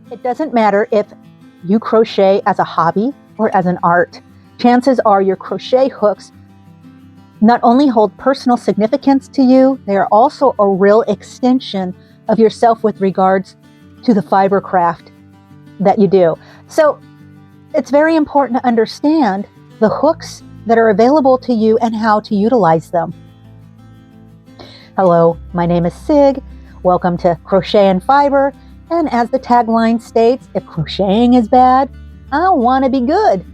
It doesn't matter if you crochet as a hobby or as an art. Chances are your crochet hooks not only hold personal significance to you, they are also a real extension of yourself with regards to the fiber craft that you do. So it's very important to understand the hooks that are available to you and how to utilize them. Hello, my name is Sig. Welcome to Crochet and Fiber. And as the tagline states, if crocheting is bad, I want to be good.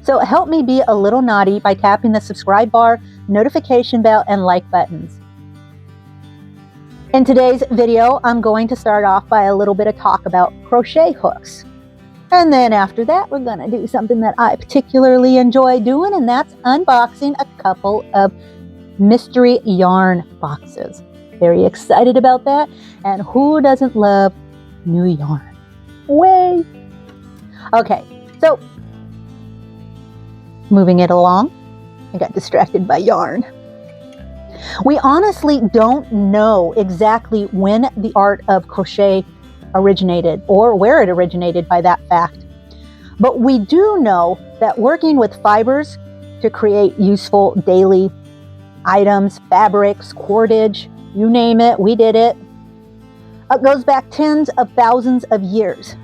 So help me be a little naughty by tapping the subscribe bar, notification bell, and like buttons. In today's video, I'm going to start off by a little bit of talk about crochet hooks. And then after that, we're going to do something that I particularly enjoy doing, and that's unboxing a couple of mystery yarn boxes. Very excited about that. And who doesn't love new yarn? Way! Okay, so moving it along, I got distracted by yarn. We honestly don't know exactly when the art of crochet originated or where it originated by that fact. But we do know that working with fibers to create useful daily items, fabrics, cordage, you name it, we did it. It goes back tens of thousands of years.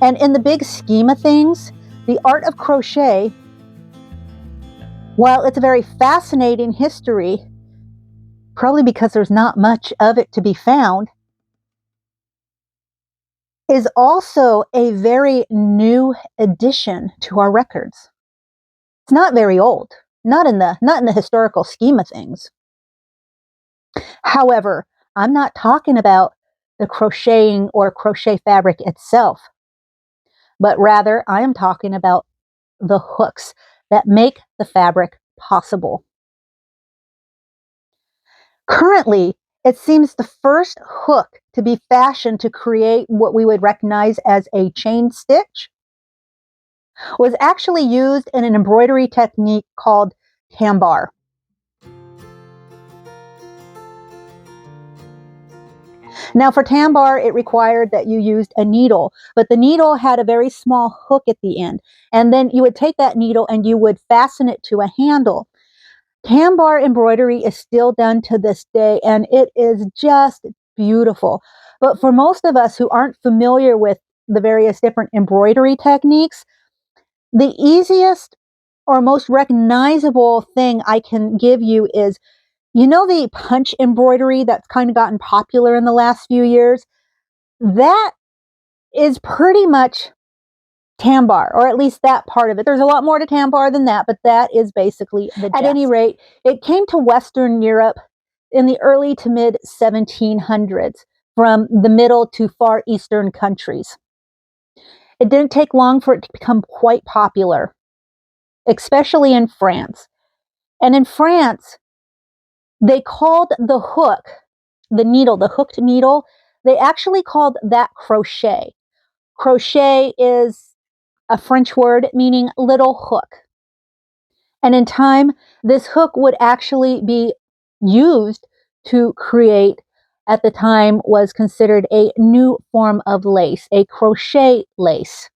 And in the big scheme of things, the art of crochet, while it's a very fascinating history, probably because there's not much of it to be found, is also a very new addition to our records. It's not very old, not in the historical scheme of things. However, I'm not talking about the crocheting or crochet fabric itself, but rather I am talking about the hooks that make the fabric possible. Currently, it seems the first hook to be fashioned to create what we would recognize as a chain stitch was actually used in an embroidery technique called tambar. Now for tambar, it required that you used a needle, but the needle had a very small hook at the end. And then you would take that needle and you would fasten it to a handle. Tambar embroidery is still done to this day, and it is just beautiful. But for most of us who aren't familiar with the various different embroidery techniques, the easiest or most recognizable thing I can give you is, you know, the punch embroidery that's kind of gotten popular in the last few years? That is pretty much tambar, or at least that part of it. There's a lot more to tambar than that, but that is basically the gist. At any rate, it came to Western Europe in the early to mid 1700s from the middle to far eastern countries. It didn't take long for it to become quite popular, especially in France. And in France, they called the hook, the needle, the hooked needle, they actually called that crochet. Crochet is a French word meaning little hook. And in time, this hook would actually be used to create, at the time, was considered a new form of lace, a crochet lace.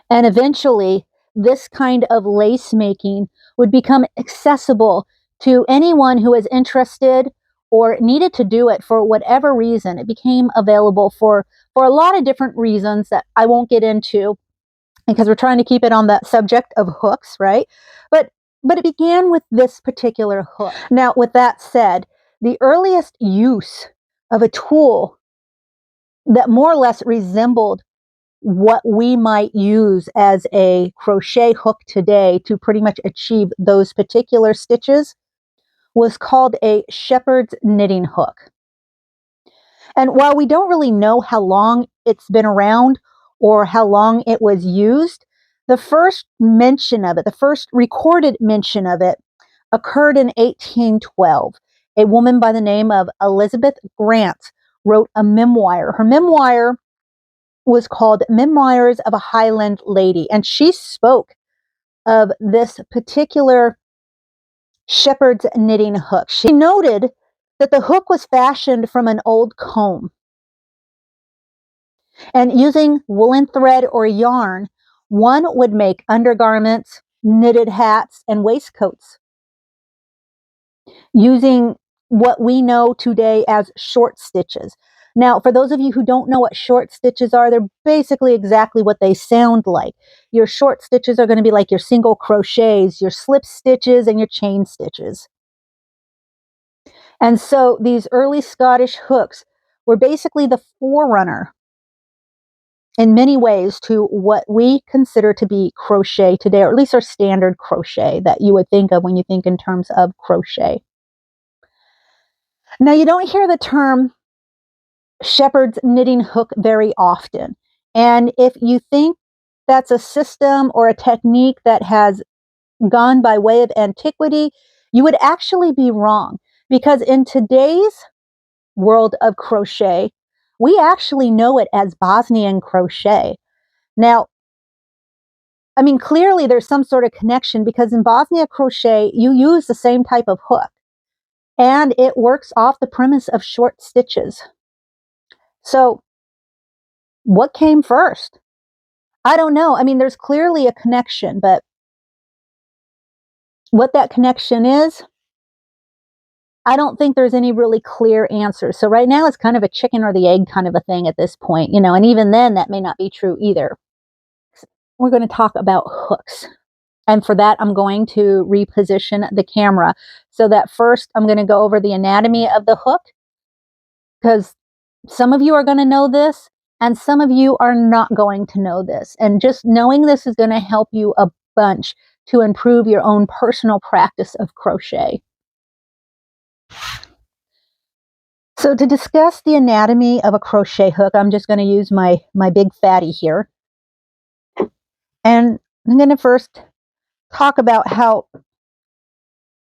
And eventually, this kind of lace making would become accessible to anyone who is interested or needed to do it for whatever reason. It became available for a lot of different reasons that I won't get into, because we're trying to keep it on the subject of hooks, right? But it began with this particular hook. Now, with that said, the earliest use of a tool that more or less resembled what we might use as a crochet hook today to pretty much achieve those particular stitches was called a shepherd's knitting hook. And while we don't really know how long it's been around or how long it was used, the first mention of it, the first recorded mention of it, occurred in 1812. A woman by the name of Elizabeth Grant wrote a memoir. Her memoir was called Memoirs of a Highland Lady, and she spoke of this particular shepherd's knitting hook. She noted that the hook was fashioned from an old comb. And using woolen thread or yarn, one would make undergarments, knitted hats, and waistcoats using what we know today as short stitches. Now, for those of you who don't know what short stitches are, they're basically exactly what they sound like. Your short stitches are going to be like your single crochets, your slip stitches, and your chain stitches. And so these early Scottish hooks were basically the forerunner in many ways to what we consider to be crochet today, or at least our standard crochet that you would think of when you think in terms of crochet. Now, you don't hear the term shepherd's knitting hook very often. And if you think that's a system or a technique that has gone by way of antiquity, you would actually be wrong. Because in today's world of crochet, we actually know it as Bosnian crochet. Now, I mean, clearly there's some sort of connection because in Bosnia crochet, you use the same type of hook and it works off the premise of short stitches. So, what came first? I don't know. I mean, there's clearly a connection, but what that connection is, I don't think there's any really clear answer. So, right now, it's kind of a chicken or the egg kind of a thing at this point, and even then, that may not be true either. We're going to talk about hooks. And for that, I'm going to reposition the camera so that first I'm going to go over the anatomy of the hook because some of you are going to know this and some of you are not going to know this. And just knowing this is going to help you a bunch to improve your own personal practice of crochet. So to discuss the anatomy of a crochet hook, I'm just going to use my big fatty here. And I'm going to first talk about how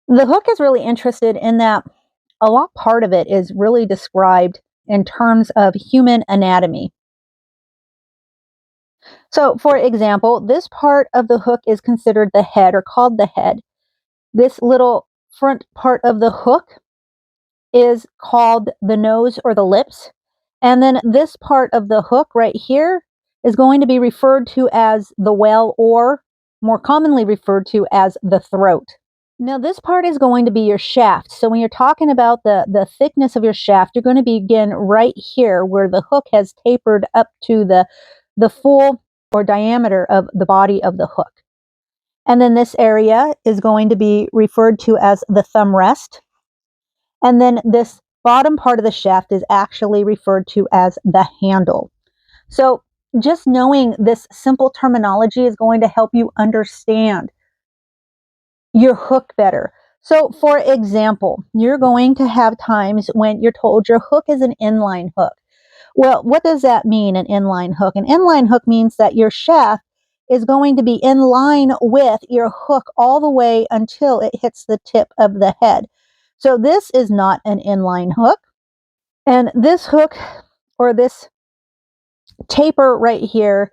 the hook is really interested in that a lot part of it is really described in terms of human anatomy. So, for example, this part of the hook is considered the head or called the head. This little front part of the hook is called the nose or the lips. And then this part of the hook right here is going to be referred to as the well, or more commonly referred to as the throat. Now, this part is going to be your shaft. So when you're talking about the thickness of your shaft, you're going to begin right here where the hook has tapered up to the full or diameter of the body of the hook. And then this area is going to be referred to as the thumb rest. And then this bottom part of the shaft is actually referred to as the handle. So just knowing this simple terminology is going to help you understand your hook better. So, for example, you're going to have times when you're told your hook is an inline hook. Well, what does that mean, an inline hook? An inline hook means that your shaft is going to be in line with your hook all the way until it hits the tip of the head. So this is not an inline hook. And this hook, or this taper right here,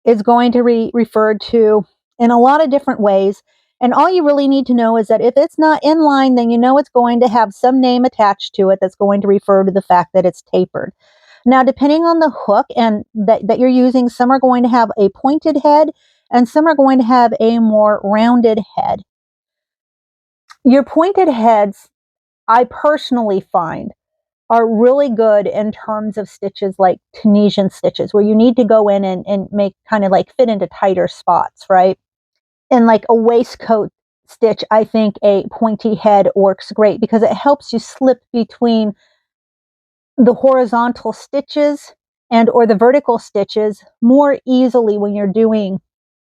is going to be referred to in a lot of different ways. And all you really need to know is that if it's not in line, then you know it's going to have some name attached to it that's going to refer to the fact that it's tapered. Now, depending on the hook and that you're using, some are going to have a pointed head and some are going to have a more rounded head. Your pointed heads, I personally find, are really good in terms of stitches like Tunisian stitches, where you need to go in and make kind of like fit into tighter spots, right? In like a waistcoat stitch, I think a pointy head works great because it helps you slip between the horizontal stitches and or the vertical stitches more easily when you're doing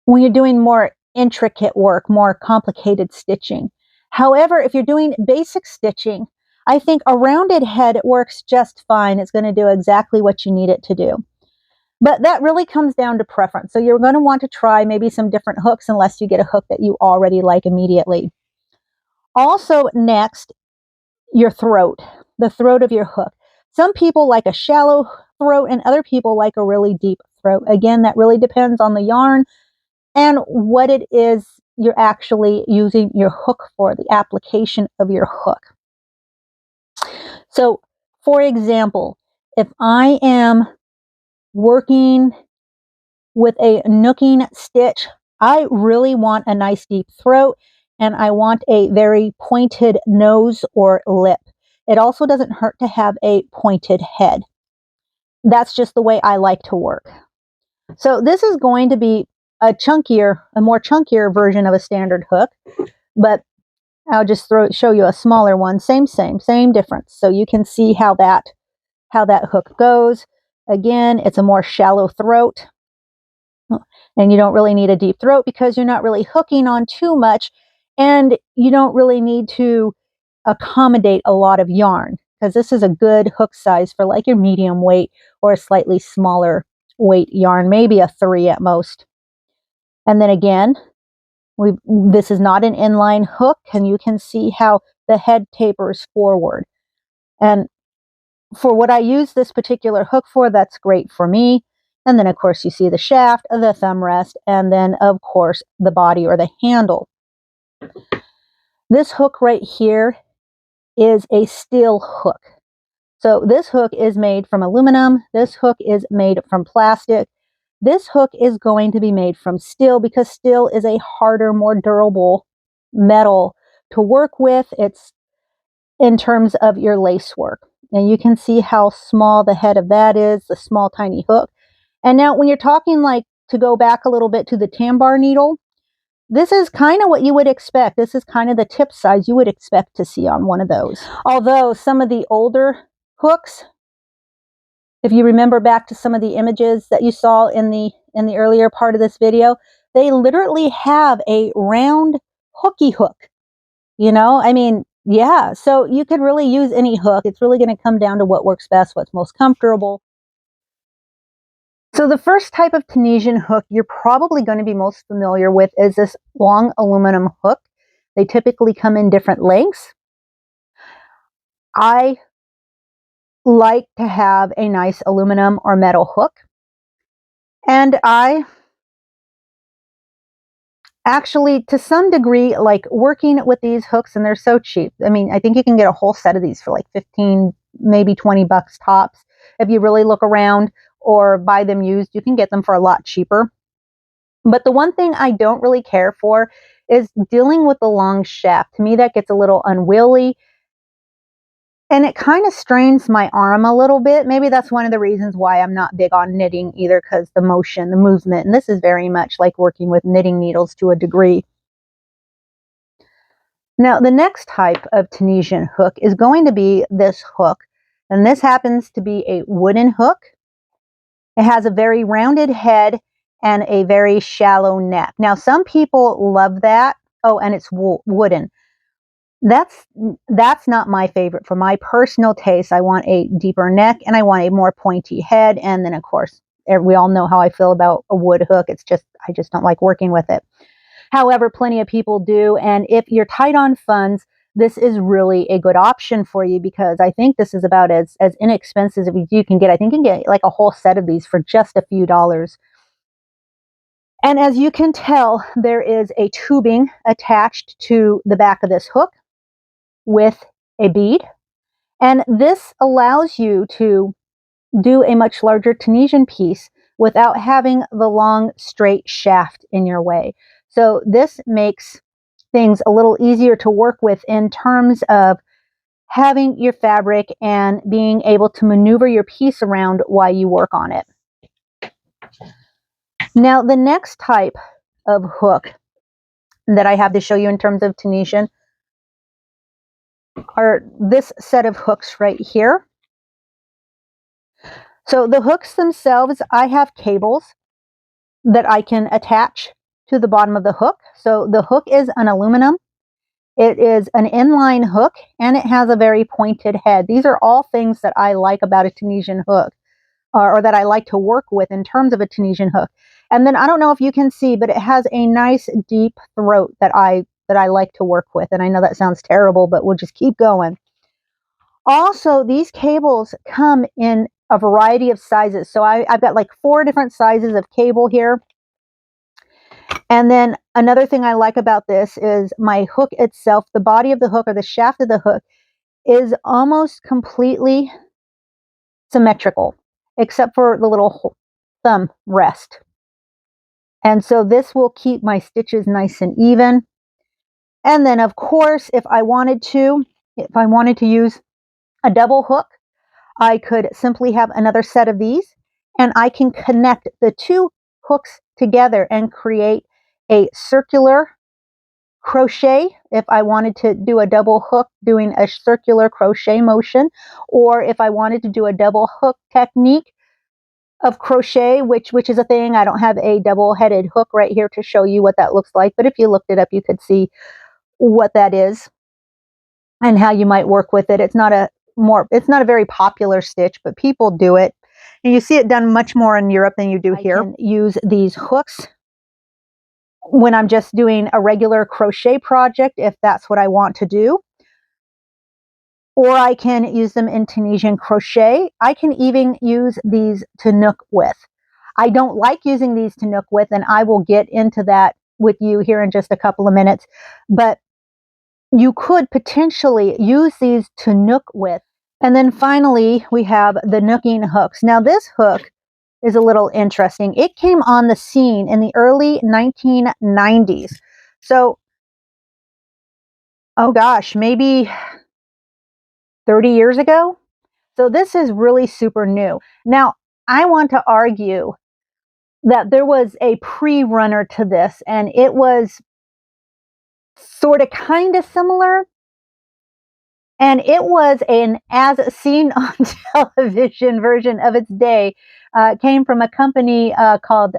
more intricate work, more complicated stitching. However, if you're doing basic stitching, I think a rounded head works just fine. It's going to do exactly what you need it to do. But that really comes down to preference. So you're going to want to try maybe some different hooks unless you get a hook that you already like immediately. Also, next, your throat, the throat of your hook. Some people like a shallow throat and other people like a really deep throat. Again, that really depends on the yarn and what it is you're actually using your hook for, the application of your hook. So, for example, if I am working with a nooking stitch, I really want a nice deep throat, and I want a very pointed nose or lip. It also doesn't hurt to have a pointed head. That's just the way I like to work. So this is going to be a more chunkier version of a standard hook, but I'll just show you a smaller one. Same difference. So you can see how that hook goes. Again, it's a more shallow throat, and you don't really need a deep throat because you're not really hooking on too much, and you don't really need to accommodate a lot of yarn, because this is a good hook size for like your medium weight or a slightly smaller weight yarn, maybe a 3 at most. And then again, this is not an inline hook, and you can see how the head tapers forward. And for what I use this particular hook for, that's great for me. And then of course you see the shaft, the thumb rest, and then of course the body or the handle. This hook right here is a steel hook. So this hook is made from aluminum. This hook is made from plastic. This hook is going to be made from steel because steel is a harder, more durable metal to work with. It's in terms of your lace work. And you can see how small the head of that is, the small tiny hook. And now when you're talking like to go back a little bit to the tambour needle, this is kind of what you would expect. This is kind of the tip size you would expect to see on one of those. Although some of the older hooks, if you remember back to some of the images that you saw in the earlier part of this video, they literally have a round hooky hook. You know, I mean, yeah, so you could really use any hook. It's really going to come down to what works best, what's most comfortable. So the first type of Tunisian hook you're probably going to be most familiar with is this long aluminum hook. They typically come in different lengths. I like to have a nice aluminum or metal hook. And I actually, to some degree, like working with these hooks, and they're so cheap. I mean, I think you can get a whole set of these for like 15, maybe 20 bucks tops. If you really look around or buy them used, you can get them for a lot cheaper. But the one thing I don't really care for is dealing with the long shaft. To me, that gets a little unwieldy, and it kind of strains my arm a little bit. Maybe that's one of the reasons why I'm not big on knitting either, because the motion, the movement, and this is very much like working with knitting needles to a degree. Now, the next type of Tunisian hook is going to be this hook, and this happens to be a wooden hook. It has a very rounded head and a very shallow neck. Now, some people love that. Oh, and it's wooden. That's not my favorite. For my personal taste, I want a deeper neck and I want a more pointy head. And then, of course, we all know how I feel about a wood hook. I just don't like working with it. However, plenty of people do. And if you're tight on funds, this is really a good option for you, because I think this is about as inexpensive as you can get. I think you can get like a whole set of these for just a few dollars. And as you can tell, there is a tubing attached to the back of this hook with a bead. And this allows you to do a much larger Tunisian piece without having the long straight shaft in your way. So this makes things a little easier to work with in terms of having your fabric and being able to maneuver your piece around while you work on it. Now, the next type of hook that I have to show you in terms of Tunisian are this set of hooks right here. So the hooks themselves, I have cables that I can attach to the bottom of the hook. So the hook is an aluminum. It is an inline hook, and it has a very pointed head. These are all things that I like about a Tunisian hook, or that I like to work with in terms of a Tunisian hook. And then I don't know if you can see, but it has a nice deep throat that I like to work with. And I know that sounds terrible, but we'll just keep going. Also, these cables come in a variety of sizes. So I've got like 4 different sizes of cable here. And then another thing I like about this is my hook itself, the body of the hook or the shaft of the hook is almost completely symmetrical, except for the little thumb rest. And so this will keep my stitches nice and even. And then of course, if I wanted to use a double hook, I could simply have another set of these, and I can connect the two hooks together and create a circular crochet if I wanted to do a double hook doing a circular crochet motion, or if I wanted to do a double hook technique of crochet, which is a thing. I don't have a double-headed hook right here to show you what that looks like, but if you looked it up, you could see what that is and how you might work with it. It's not a very popular stitch, but people do it. And you see it done much more in Europe than you do here. I can use these hooks when I'm just doing a regular crochet project, if that's what I want to do. Or I can use them in Tunisian crochet. I can even use these to nook with. I don't like using these to nook with, and I will get into that with you here in just a couple of minutes. But you could potentially use these to nook with. And then finally, we have the nooking hooks. Now this hook is a little interesting. It came on the scene in the early 1990s. So, oh gosh, maybe 30 years ago. So this is really super new. Now, I want to argue that there was a pre-runner to this, and it was sort of kind of similar. And it was an as seen on television version of its day. It came from a company called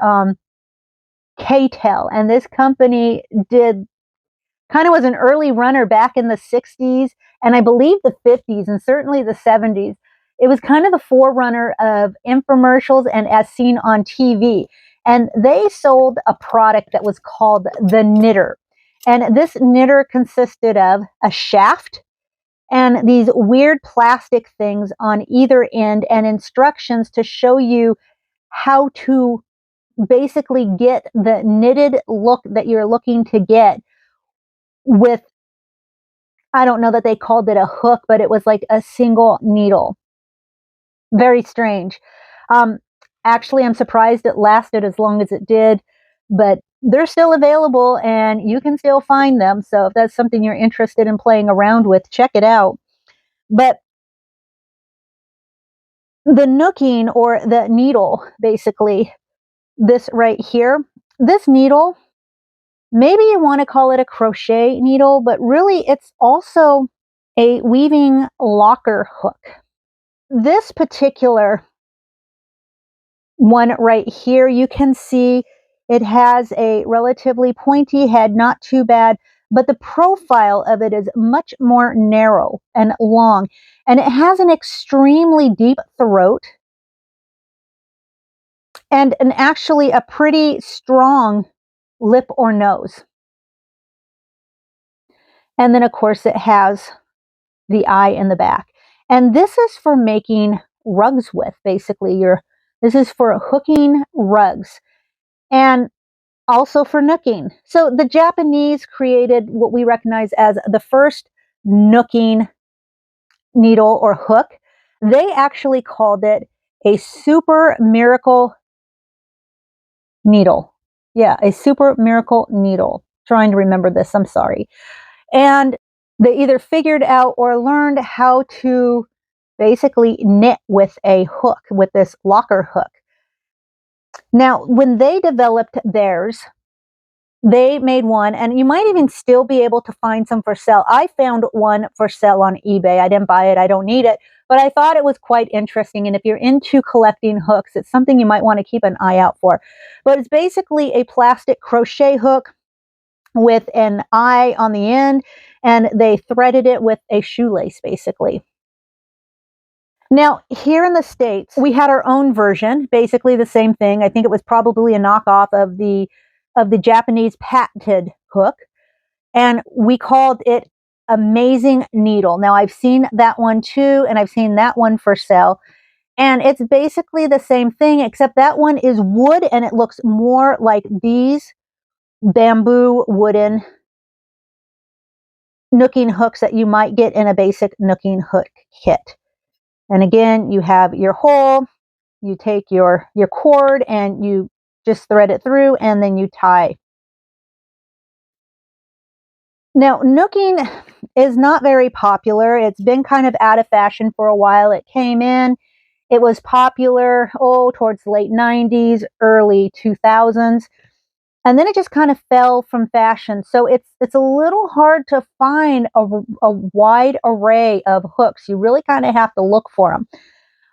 K-Tel. And this company was an early runner back in the 60s, and I believe the 50s, and certainly the 70s. It was kind of the forerunner of infomercials and as seen on TV. And they sold a product that was called the knitter. And this knitter consisted of a shaft and these weird plastic things on either end and instructions to show you how to basically get the knitted look that you're looking to get with, I don't know that they called it a hook, but it was like a single needle. Very strange. Actually, I'm surprised it lasted as long as it did, but they're still available and you can still find them. So if that's something you're interested in playing around with, check it out. But the nooking, or the needle, basically, this right here, this needle, maybe you want to call it a crochet needle, but really it's also a weaving locker hook. This particular one right here, you can see it has a relatively pointy head, not too bad, but the profile of it is much more narrow and long, and it has an extremely deep throat and actually a pretty strong lip or nose. And then of course it has the eye in the back. And this is for making rugs with, basically. This is for hooking rugs and also for nooking. So the Japanese created what we recognize as the first nooking needle or hook. They actually called it a super miracle needle. Yeah, a super miracle needle. Trying to remember this, I'm sorry. And they either figured out or learned how to basically knit with a hook, with this locker hook. Now, when they developed theirs, they made one, and you might even still be able to find some for sale. I found one for sale on eBay. I didn't buy it. I don't need it, but I thought it was quite interesting. And if you're into collecting hooks, it's something you might want to keep an eye out for. But it's basically a plastic crochet hook with an eye on the end, and they threaded it with a shoelace, basically. Now, here in the States, we had our own version, basically the same thing. I think it was probably a knockoff of the Japanese patented hook, and we called it Amazing Needle. Now, I've seen that one too, and I've seen that one for sale, and it's basically the same thing, except that one is wood, and it looks more like these bamboo wooden nooking hooks that you might get in a basic nooking hook kit. And again, you have your hole, you take your cord and you just thread it through, and then you tie. Now, nooking is not very popular. It's been kind of out of fashion for a while. It came in, it was popular, towards the late 90s, early 2000s. And then it just kind of fell from fashion. So it's a little hard to find a wide array of hooks. You really kind of have to look for them.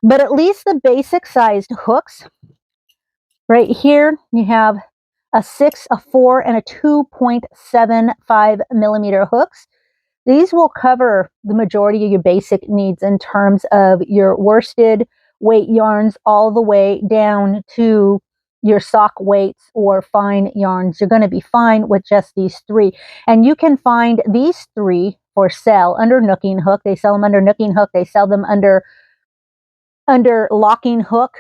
But at least the basic sized hooks, right here, you have a 6, a 4, and a 2.75 millimeter hooks. These will cover the majority of your basic needs in terms of your worsted weight yarns all the way down to your sock weights or fine yarns. You're going to be fine with just these three. And you can find these three for sale under Nooking Hook. They sell them under Nooking Hook. They sell them under Locking Hook.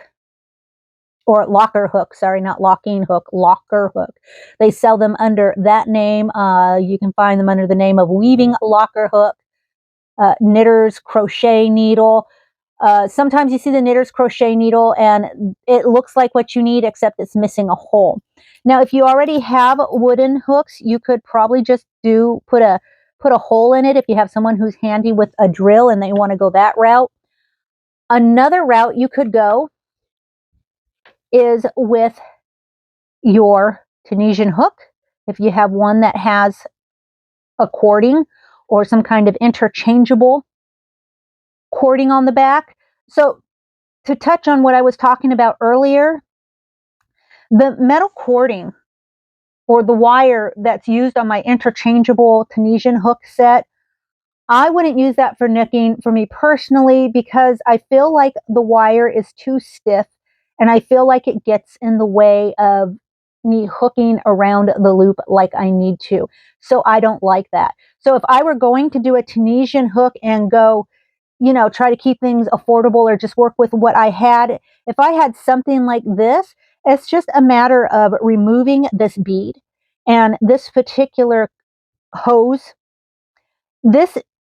Or Locker Hook, sorry, not Locking Hook, Locker Hook. They sell them under that name. You can find them under the name of Weaving Locker Hook, Knitter's Crochet Needle. Sometimes you see the Knitter's Crochet Needle and it looks like what you need, except it's missing a hole. Now, if you already have wooden hooks, you could probably just put a hole in it if you have someone who's handy with a drill and they want to go that route. Another route you could go is with your Tunisian hook. If you have one that has a cording or some kind of interchangeable cording on the back. So to touch on what I was talking about earlier, the metal cording or the wire that's used on my interchangeable Tunisian hook set, I wouldn't use that for knitting for me personally, because I feel like the wire is too stiff and I feel like it gets in the way of me hooking around the loop like I need to. So I don't like that. So if I were going to do a Tunisian hook and go, try to keep things affordable or just work with what I had, if I had something like this, it's just a matter of removing this bead and this particular hose.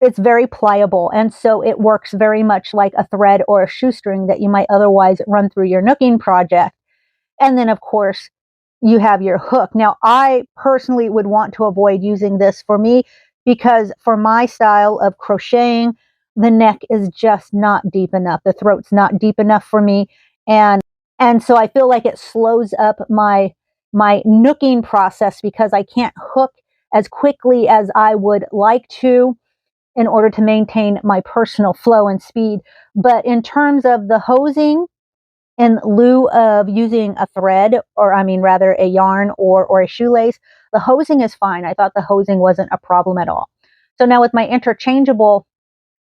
It's very pliable, and so it works very much like a thread or a shoestring that you might otherwise run through your nooking project. And then, of course, you have your hook. Now, I personally would want to avoid using this for me because for my style of crocheting, the neck is just not deep enough. The throat's not deep enough for me. And so I feel like it slows up my nooking process because I can't hook as quickly as I would like to in order to maintain my personal flow and speed. But in terms of the hosing, in lieu of using a thread, or rather a yarn or a shoelace, the hosing is fine. I thought the hosing wasn't a problem at all. So now with my interchangeable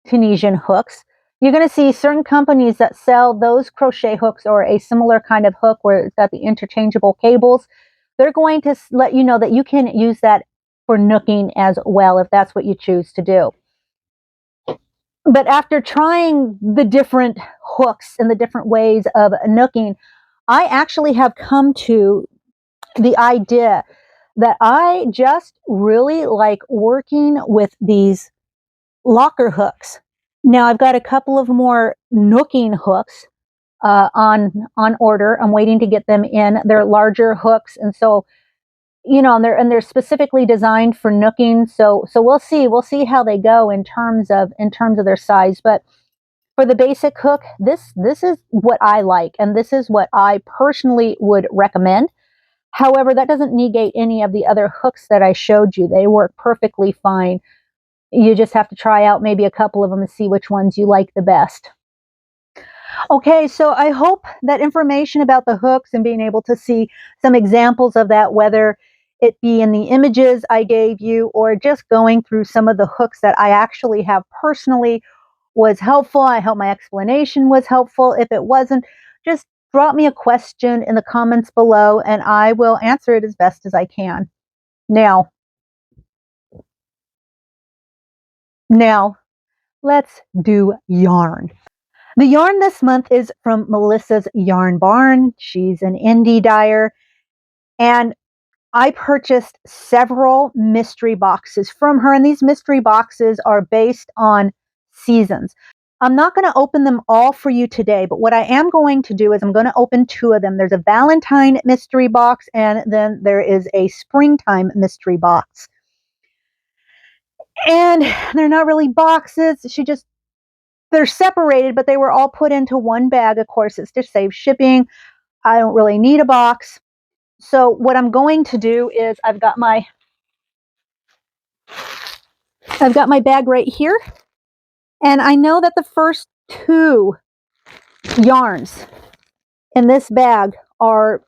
Tunisian hooks, you're going to see certain companies that sell those crochet hooks or a similar kind of hook where it's got the interchangeable cables. They're going to let you know that you can use that for nooking as well if that's what you choose to do. But after trying the different hooks and the different ways of nooking, I actually have come to the idea that I just really like working with these locker hooks. Now I've got a couple of more nooking hooks on order. I'm waiting to get them in. They're larger hooks, and so and they're specifically designed for nooking. So we'll see how they go in terms of their size. But for the basic hook, this is what I like, and this is what I personally would recommend. However, that doesn't negate any of the other hooks that I showed you. They work perfectly fine. You just have to try out maybe a couple of them and see which ones you like the best. Okay, so I hope that information about the hooks and being able to see some examples of that, whether it be in the images I gave you or just going through some of the hooks that I actually have personally, was helpful. I hope my explanation was helpful. If it wasn't, just drop me a question in the comments below and I will answer it as best as I can. Now, let's do yarn. The yarn this month is from Melissa's Yarn Barn. She's an indie dyer, and I purchased several mystery boxes from her, and these mystery boxes are based on seasons. I'm not going to open them all for you today, but what I am going to do is I'm going to open two of them. There's a Valentine mystery box, and then there is a springtime mystery box. And they're not really boxes. They're separated, but they were all put into one bag. Of course, it's to save shipping. I don't really need a box. So what I'm going to do is I've got my bag right here. And I know that the first two yarns in this bag are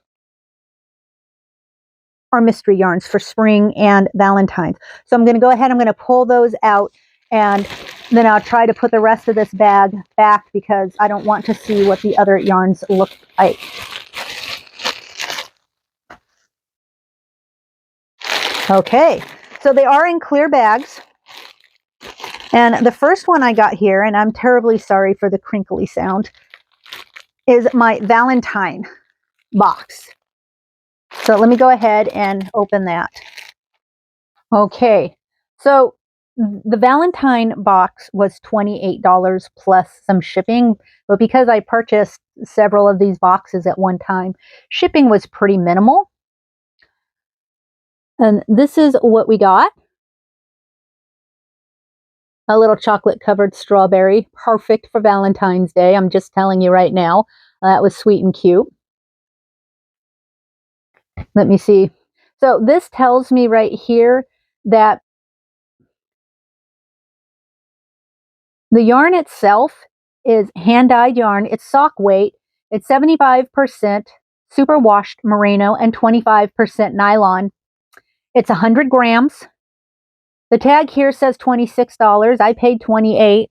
mystery yarns for spring and Valentine's. So I'm going to go ahead, I'm going to pull those out, and then I'll try to put the rest of this bag back because I don't want to see what the other yarns look like. Okay, so they are in clear bags. And the first one I got here, and I'm terribly sorry for the crinkly sound, is my Valentine box. So let me go ahead and open that. Okay, so the Valentine box was $28 plus some shipping, but because I purchased several of these boxes at one time, shipping was pretty minimal. And this is what we got. A little chocolate covered strawberry, perfect for Valentine's Day. I'm just telling you right now, that was sweet and cute. Let me see. So this tells me right here that the yarn itself is hand-dyed yarn. It's sock weight. It's 75% superwashed merino and 25% nylon. It's 100 grams. The tag here says $26. I paid $28.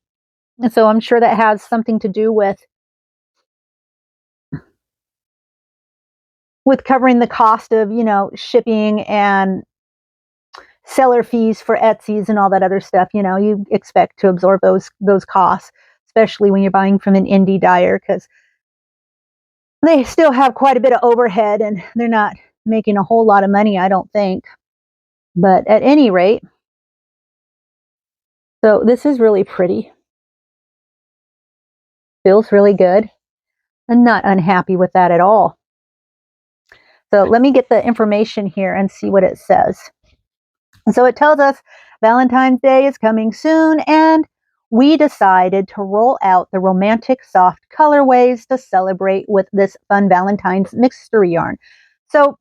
And so I'm sure that has something to do with covering the cost of, shipping and seller fees for Etsy's and all that other stuff. You expect to absorb those costs, especially when you're buying from an indie dyer, because they still have quite a bit of overhead and they're not making a whole lot of money, I don't think. But at any rate, so this is really pretty. Feels really good. I'm not unhappy with that at all. So let me get the information here and see what it says. So it tells us Valentine's Day is coming soon, and we decided to roll out the romantic soft colorways to celebrate with this fun Valentine's mystery yarn. So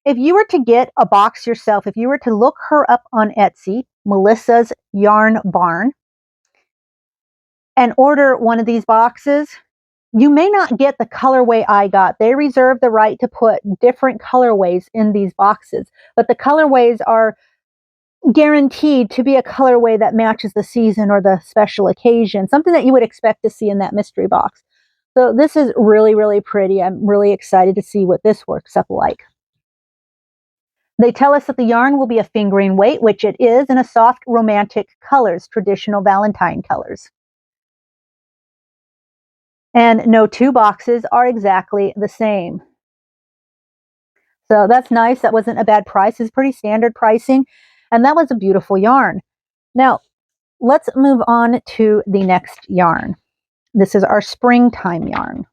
if you were to get a box yourself, if you were to look her up on Etsy, Melissa's Yarn Barn, and order one of these boxes, you may not get the colorway I got. They reserve the right to put different colorways in these boxes, but the colorways are guaranteed to be a colorway that matches the season or the special occasion, something that you would expect to see in that mystery box. So this is really, really pretty. I'm really excited to see what this works up like. They tell us that the yarn will be a fingering weight, which it is, in a soft romantic colors, traditional Valentine colors. And no two boxes are exactly the same. So that's nice. That wasn't a bad price. It's pretty standard pricing. And that was a beautiful yarn. Now, let's move on to the next yarn. This is our springtime yarn.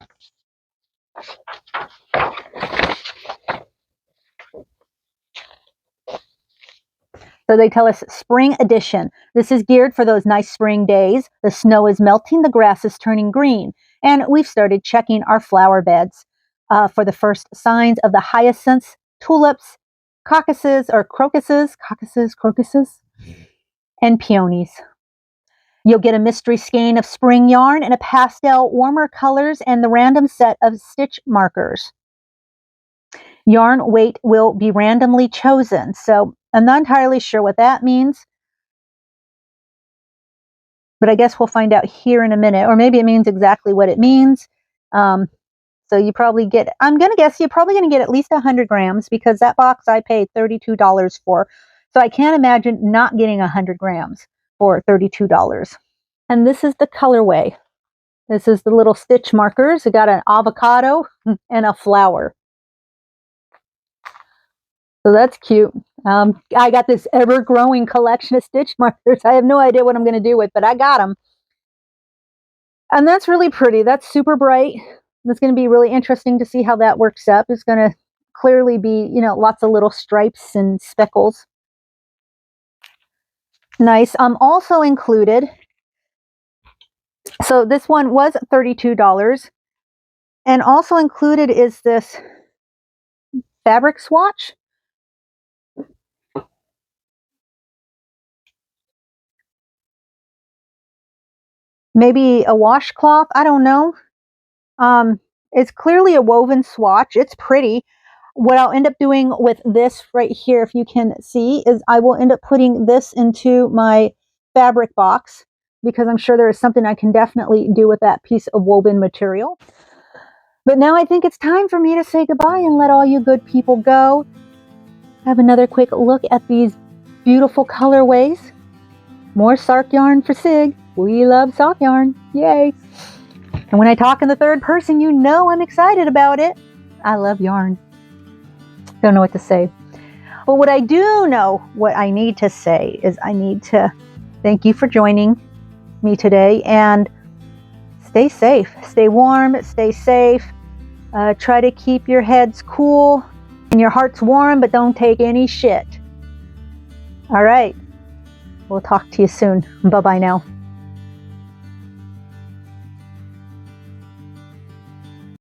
So they tell us spring edition. This is geared for those nice spring days. The snow is melting, the grass is turning green, and we've started checking our flower beds for the first signs of the hyacinths, tulips, crocuses, and peonies. You'll get a mystery skein of spring yarn and a pastel, warmer colors and the random set of stitch markers. Yarn weight will be randomly chosen. So I'm not entirely sure what that means, but I guess we'll find out here in a minute, or maybe it means exactly what it means. So you probably get, I'm going to guess you're probably going to get at least 100 grams because that box I paid $32 for. So I can't imagine not getting 100 grams for $32. And this is the colorway. This is the little stitch markers. It got an avocado and a flower. So that's cute. I got this ever-growing collection of stitch markers. I have no idea what I'm going to do with, but I got them. And that's really pretty. That's super bright. It's going to be really interesting to see how that works up. It's going to clearly be, you know, lots of little stripes and speckles. Nice. Also included, so this one was $32. And also included is this fabric swatch. Maybe a washcloth, I don't know. It's clearly a woven swatch. It's pretty. What I'll end up doing with this right here, if you can see, is I will end up putting this into my fabric box, because I'm sure there is something I can definitely do with that piece of woven material. But now I think it's time for me to say goodbye and let all you good people go. Have another quick look at these beautiful colorways. More sock yarn for Sig. We love sock yarn. Yay! And when I talk in the third person, you know I'm excited about it. I love yarn. Don't know what to say. But what I do know, what I need to say is I need to thank you for joining me today, and stay safe. Stay warm, stay safe. Try to keep your heads cool and your hearts warm, but don't take any shit. All right. We'll talk to you soon. Bye-bye now.